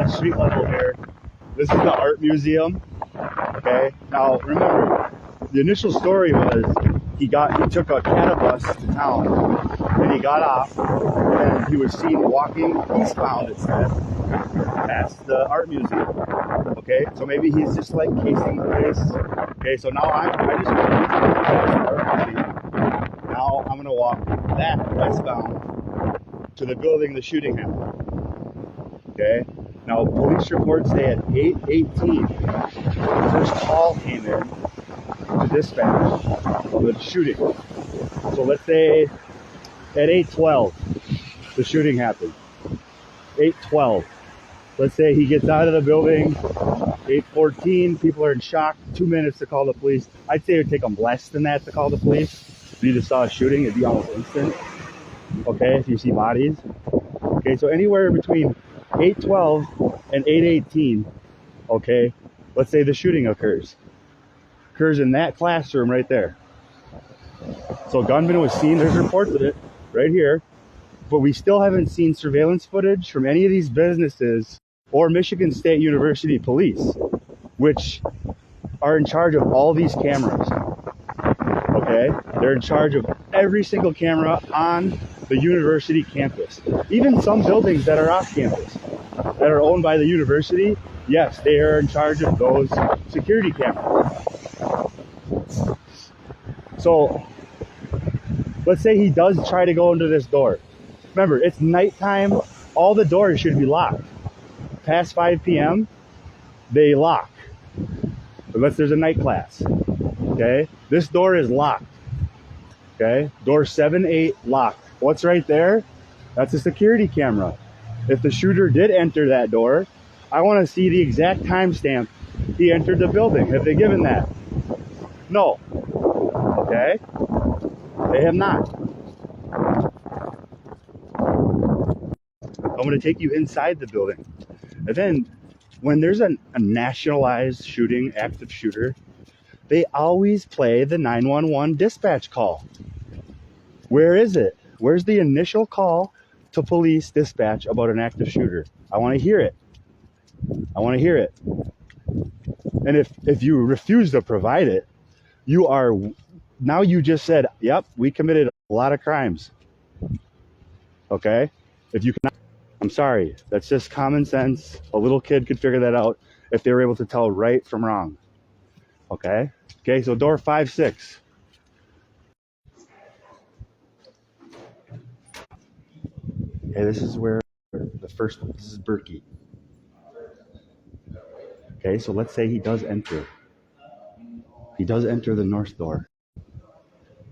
at street level here. This is the art museum. Okay. Now remember, the initial story was he took a cattle bus to town, and he got off, and he was seen walking eastbound, it said, past the art museum. Okay, so maybe he's just like casing the place. Okay, so now I just went past the art museum. Now I'm gonna walk that westbound to the building the shooting happened. Okay, now police reports say at 8:18, the first call came in to dispatch of the shooting. So let's say at 8:12, the shooting happened. 8:12. Let's say he gets out of the building. 8:14, people are in shock. 2 minutes to call the police. I'd say it would take them less than that to call the police. If you just saw a shooting, it'd be almost instant. Okay, if you see bodies. Okay, so anywhere between 8:12 and 8:18, okay, let's say the shooting occurs in that classroom right there. So gunman was seen, there's reports of it right here, but we still haven't seen surveillance footage from any of these businesses or Michigan State University police, which are in charge of all these cameras. Okay, they're in charge of every single camera on the university campus. Even some buildings that are off campus, that are owned by the university, yes, they are in charge of those security cameras. So let's say he does try to go into this door. Remember, it's nighttime. All the doors should be locked. Past 5 p.m., they lock. Unless there's a night class. Okay? This door is locked. Okay? Door 7, 8, locked. What's right there? That's a security camera. If the shooter did enter that door, I want to see the exact timestamp he entered the building. Have they given that? No. Okay? They have not. I'm going to take you inside the building. And then when there's a nationalized shooting, active shooter, they always play the 911 dispatch call. Where is it? Where's the initial call to police dispatch about an active shooter? I want to hear it. I want to hear it. And if you refuse to provide it, now you just said, yep, we committed a lot of crimes. Okay? If you cannot, I'm sorry. That's just common sense. A little kid could figure that out if they were able to tell right from wrong. Okay? Okay, so door 5, 6. Okay, this is where this is Berkey. Okay, so let's say he does enter. He does enter the north door.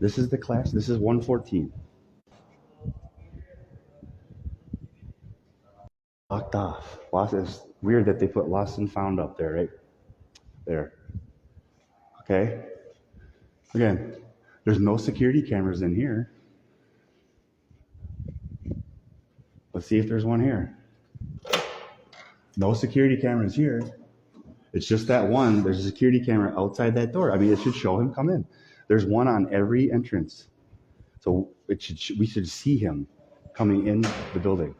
This is the class, this is 114. Locked off. It's weird that they put lost and found up there, right? There. Okay. Again, there's no security cameras in here. Let's see if there's one here. No security cameras here. It's just that one. There's a security camera outside that door. I mean, it should show him come in. There's one on every entrance. So we should see him coming in the building.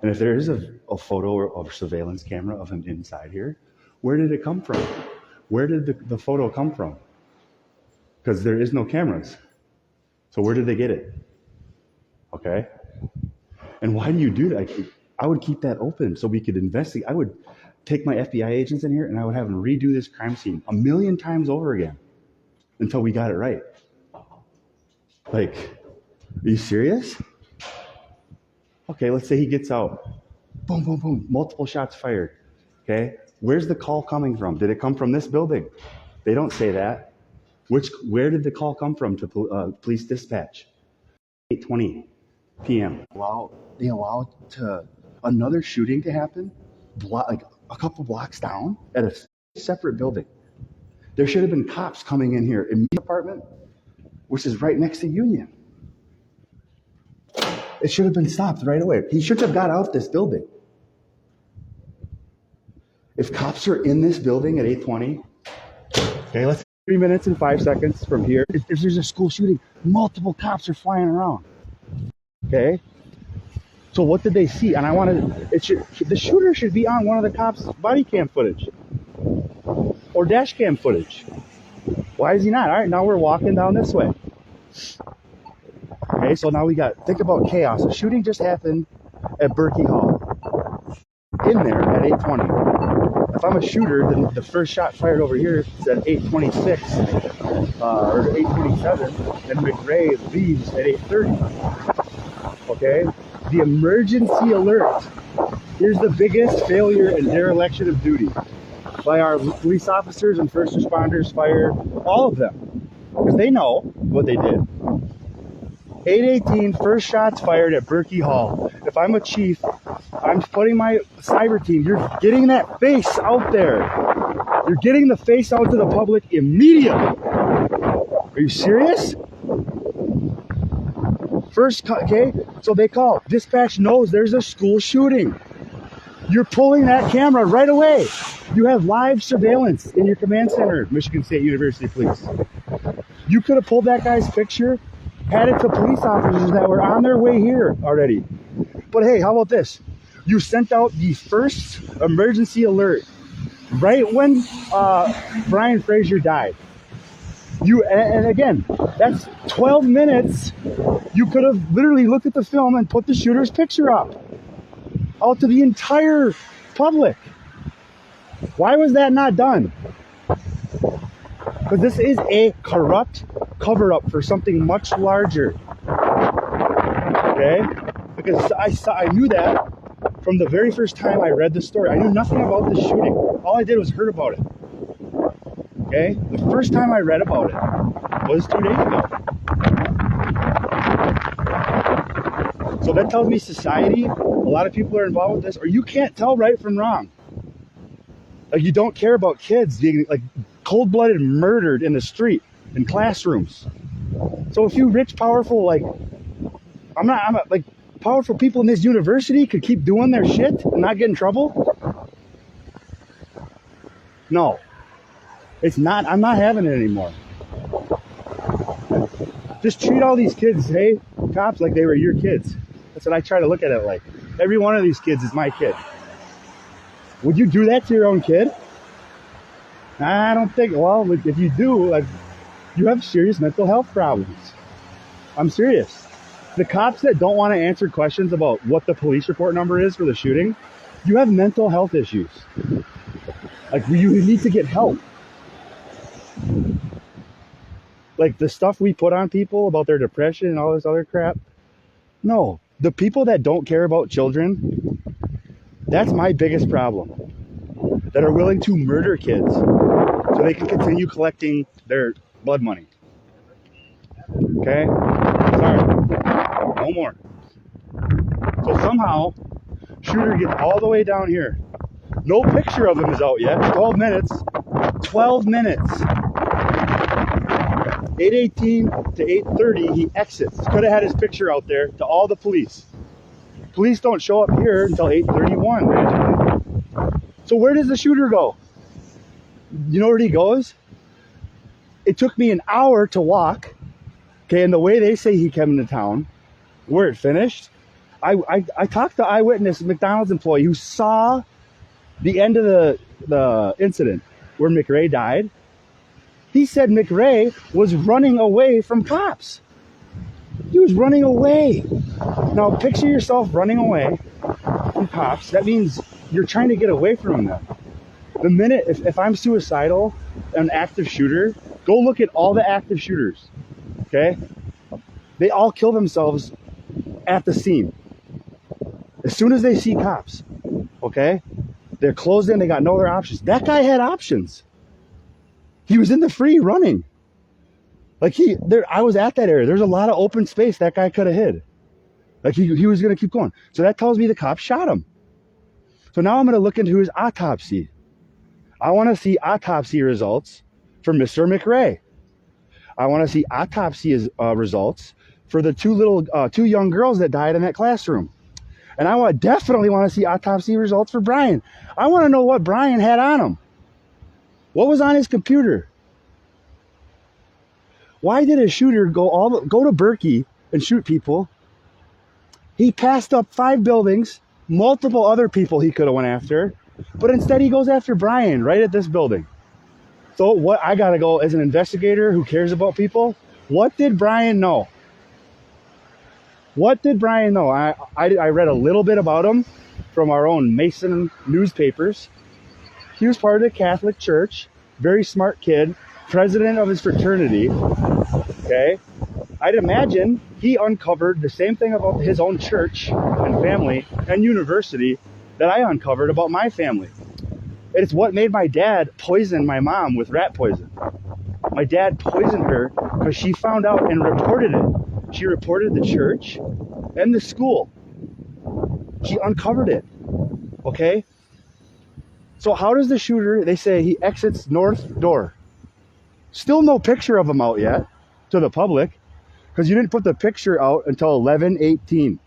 And if there is a photo or surveillance camera of him inside here, where did it come from? Where did the photo come from? Because there is no cameras. So where did they get it? Okay. And why do you do that? I would keep that open so we could investigate. I would take my FBI agents in here and I would have them redo this crime scene 1,000,000 times over again until we got it right. Like, are you serious? Okay, let's say he gets out. Boom, boom, boom. Multiple shots fired. Okay, where's the call coming from? Did it come from this building? They don't say that. Where did the call come from to police dispatch? 8:20 p.m. They allow another shooting to happen, like a couple blocks down at a separate building. There should have been cops coming in here in the apartment, which is right next to Union. It should have been stopped right away. He should have got out this building. If cops are in this building at 8:20, okay, let's 3 minutes and 5 seconds from here. If there's a school shooting, multiple cops are flying around. Okay? So what did they see? And I wanted the shooter should be on one of the cops' body cam footage or dash cam footage. Why is he not? All right, now we're walking down this way. Okay, so now think about chaos. A shooting just happened at Berkey Hall. In there at 8:20. If I'm a shooter, then the first shot fired over here is at 8:26 or 8:27, and McRae leaves at 8:30. Okay? The emergency alert. Here's the biggest failure and dereliction of duty by our police officers and first responders, fire, all of them. Because they know what they did. 8:18, first shots fired at Berkey Hall. If I'm a chief, I'm putting my cyber team. You're getting that face out there. You're getting the face out to the public immediately. Are you serious? Okay, so they call. Dispatch knows there's a school shooting. You're pulling that camera right away. You have live surveillance in your command center, Michigan State University Police. You could have pulled that guy's picture, had it to police officers that were on their way here already. But hey, how about this? You sent out the first emergency alert right when Brian Frazier died. And again, that's 12 minutes. You could have literally looked at the film and put the shooter's picture up out to the entire public. Why was that not done? Because this is a corrupt cover-up for something much larger. Okay? Because I knew that from the very first time I read the story. I knew nothing about this shooting. All I did was heard about it. Okay? The first time I read about it was 2 days ago. So that tells me society, a lot of people are involved with this, or you can't tell right from wrong. Like, you don't care about kids being like cold-blooded murdered in the street, in classrooms. So a few rich, powerful, powerful people in this university could keep doing their shit and not get in trouble? No. It's not, I'm not having it anymore. Just treat all these kids, hey, cops, like they were your kids. That's what I try to look at it like. Every one of these kids is my kid. Would you do that to your own kid? I don't think, well, if you do, you have serious mental health problems. I'm serious. The cops that don't want to answer questions about what the police report number is for the shooting, you have mental health issues. Like, you need to get help. Like, the stuff we put on people about their depression and all this other crap. No, the people that don't care about children, that's my biggest problem. That are willing to murder kids so they can continue collecting their blood money. Okay? Sorry. No more. So somehow, shooter gets all the way down here. No picture of him is out yet. 12 minutes. 12 minutes. 8:18 to 8:30, he exits. Could have had his picture out there to all the police. Police don't show up here until 8:31. So where does the shooter go? You know where he goes? It took me an hour to walk. Okay, and the way they say he came into town, where it finished, I talked to eyewitness McDonald's employee who saw the end of the incident where McRae died. He said McRae was running away from cops. He was running away. Now picture yourself running away from cops. That means you're trying to get away from them. The minute, if I'm suicidal, an active shooter, go look at all the active shooters. Okay? They all kill themselves at the scene. As soon as they see cops. Okay? They're closed in, they got no other options. That guy had options. He was in the free running. Like I was at that area. There's a lot of open space that guy could have hid. Like he was going to keep going. So that tells me the cops shot him. So now I'm going to look into his autopsy. I want to see autopsy results for Mr. McRae. I want to see autopsy results for the two young girls that died in that classroom. And I definitely want to see autopsy results for Brian. I want to know what Brian had on him. What was on his computer? Why did a shooter go to Berkey and shoot people He passed up 5 buildings, multiple other people he could have went after, but instead he goes after Brian right at this building. So what I gotta go as an investigator who cares about people, what did Brian know? What did Brian know? I read a little bit about him from our own Mason newspapers. He was part of the Catholic Church, very smart kid, president of his fraternity, okay? I'd imagine he uncovered the same thing about his own church and family and university that I uncovered about my family. It's what made my dad poison my mom with rat poison. My dad poisoned her because she found out and reported it. She reported the church and the school. She uncovered it, okay? So how does the shooter, they say he exits north door. Still no picture of him out yet to the public because you didn't put the picture out until 11/18.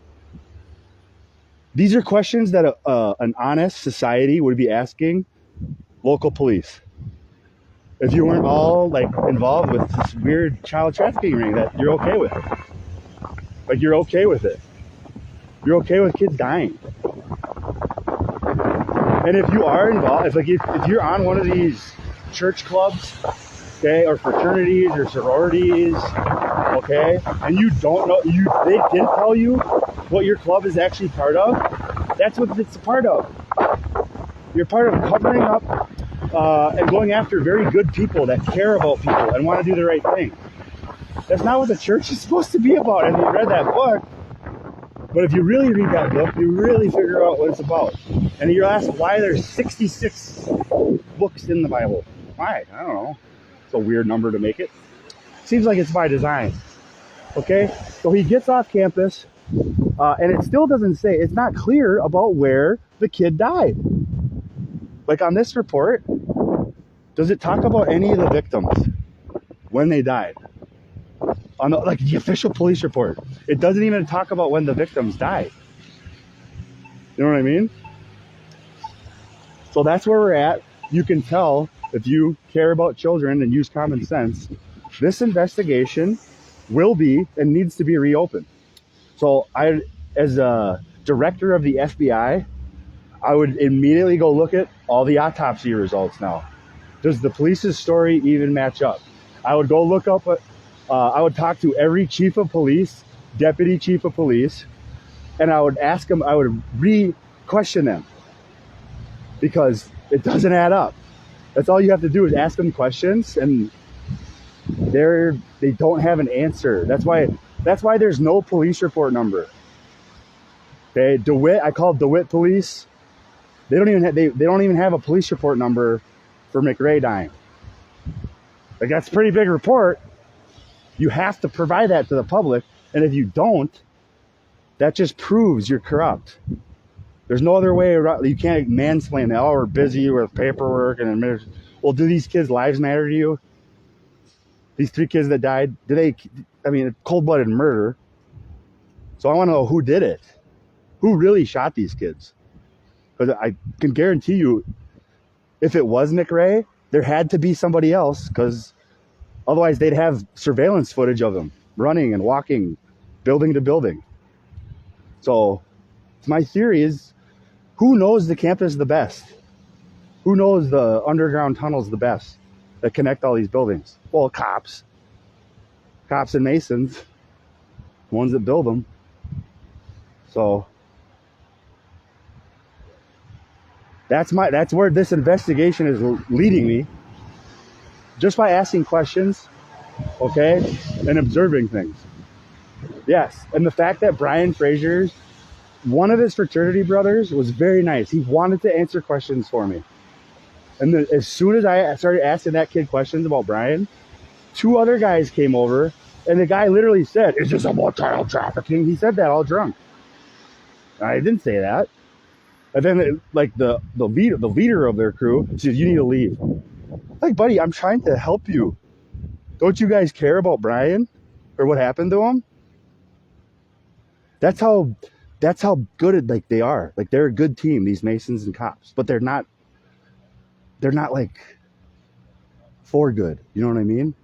These are questions that an honest society would be asking local police. If you weren't all like involved with this weird child trafficking ring that you're okay with. Like you're okay with it. You're okay with kids dying. And if you are involved, if you're on one of these church clubs, okay, or fraternities or sororities, okay, and you don't know, they didn't tell you what your club is actually part of, that's what it's a part of. You're part of covering up and going after very good people that care about people and want to do the right thing. That's not what the church is supposed to be about. And you read that book, but if you really read that book, you really figure out what it's about. And you're asked why there's 66 books in the Bible. Why? I don't know. It's a weird number to make it. Seems like it's by design. Okay? So he gets off campus, and it still doesn't say, it's not clear about where the kid died. Like on this report, does it talk about any of the victims when they died? On the official police report, it doesn't even talk about when the victims died. You know what I mean? So that's where we're at. You can tell if you care about children and use common sense, this investigation will be and needs to be reopened. So I, as a director of the FBI, I would immediately go look at all the autopsy results now. Does the police's story even match up? I would go look up, I would talk to every chief of police, deputy chief of police, and I would ask them, I would re-question them because it doesn't add up. That's all you have to do is ask them questions and they don't have an answer. That's why there's no police report number. Okay, DeWitt, I called DeWitt police. They don't even have a police report number for McRae dying. Like that's a pretty big report. You have to provide that to the public, and if you don't, that just proves you're corrupt. There's no other way around. You can't mansplain that. Oh, we're busy with paperwork and administration. Well, do these kids' lives matter to you? These 3 kids that died, cold-blooded murder. So I want to know who did it. Who really shot these kids? Because I can guarantee you, if it was McRae, there had to be somebody else, because otherwise they'd have surveillance footage of them running and walking, building to building. So my theory is, who knows the campus the best? Who knows the underground tunnels the best that connect all these buildings? Well, cops. Cops and Masons, the ones that build them. So that's where this investigation is leading me. Just by asking questions, okay, and observing things. Yes, and the fact that Brian Frazier's, one of his fraternity brothers, was very nice. He wanted to answer questions for me. And as soon as I started asking that kid questions about Brian, 2 other guys came over, and the guy literally said, "Is this about child trafficking?" He said that all drunk. I didn't say that. And then, the leader of their crew said, "You need to leave." Like, buddy, I'm trying to help you. Don't you guys care about Brian or what happened to him? That's how good they are. Like, they're a good team, these Masons and cops, but they're not like for good. You know what I mean?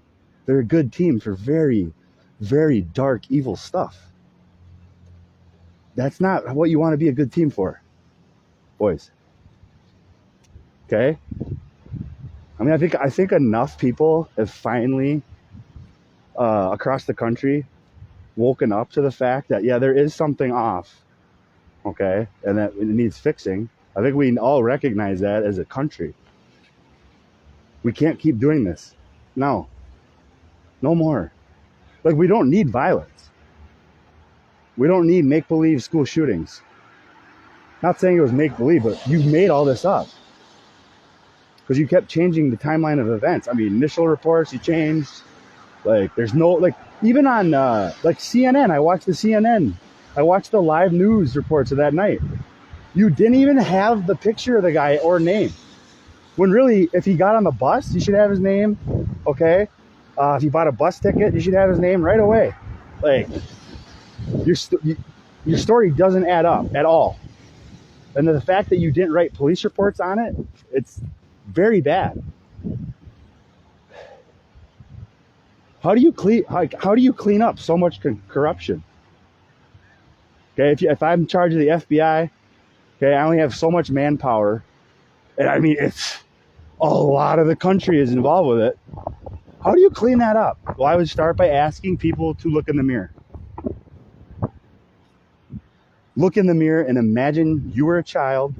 They're a good team for very, very dark, evil stuff. That's not what you want to be a good team for, boys. Okay? I mean, I think enough people have finally, across the country, woken up to the fact that, yeah, there is something off, okay, and that it needs fixing. I think we all recognize that as a country. We can't keep doing this. No more. Like, we don't need violence. We don't need make-believe school shootings. Not saying it was make-believe, but you made all this up because you kept changing the timeline of events. I mean, initial reports you changed. Like, there's no, like, even on like CNN, I watched the live news reports of that night. You didn't even have the picture of the guy or name. When really, if he got on the bus, you should have his name, okay? If he bought a bus ticket, you should have his name right away. Like, your story doesn't add up at all. And the fact that you didn't write police reports on it, it's very bad. How do you clean up so much corruption? Okay, if I'm in charge of the FBI, okay, I only have so much manpower, and I mean, it's a lot of the country is involved with it. How do you clean that up? Well, I would start by asking people to look in the mirror. Look in the mirror and imagine you were a child,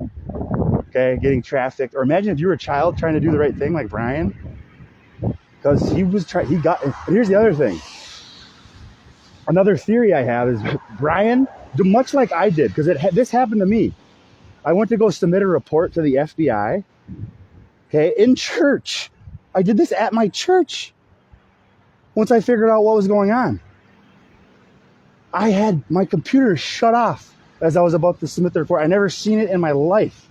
okay, getting trafficked, or imagine if you were a child trying to do the right thing like Brian, because here's the other thing. Another theory I have is Brian, much like I did, because this happened to me. I went to go submit a report to the FBI, okay, in church. I did this at my church. Once I figured out what was going on, I had my computer shut off as I was about to submit the report. I never seen it in my life.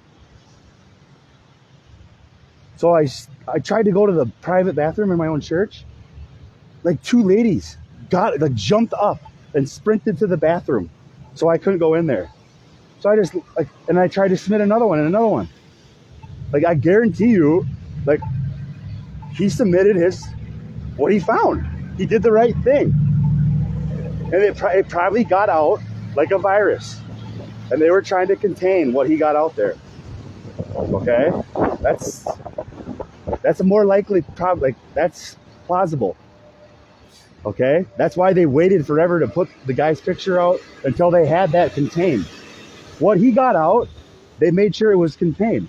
So I tried to go to the private bathroom in my own church. Like, two ladies jumped up and sprinted to the bathroom, so I couldn't go in there. So I tried to submit another one and another one. Like, I guarantee you, like, he submitted what he found. He did the right thing. And it probably got out like a virus. And they were trying to contain what he got out there. Okay? That's a more likely problem. Like, that's plausible. Okay? That's why they waited forever to put the guy's picture out until they had that contained. What he got out, they made sure it was contained.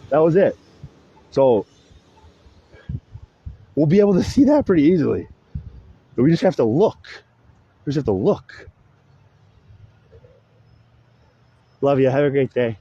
That was it. So we'll be able to see that pretty easily. But we just have to look. We just have to look. Love you. Have a great day.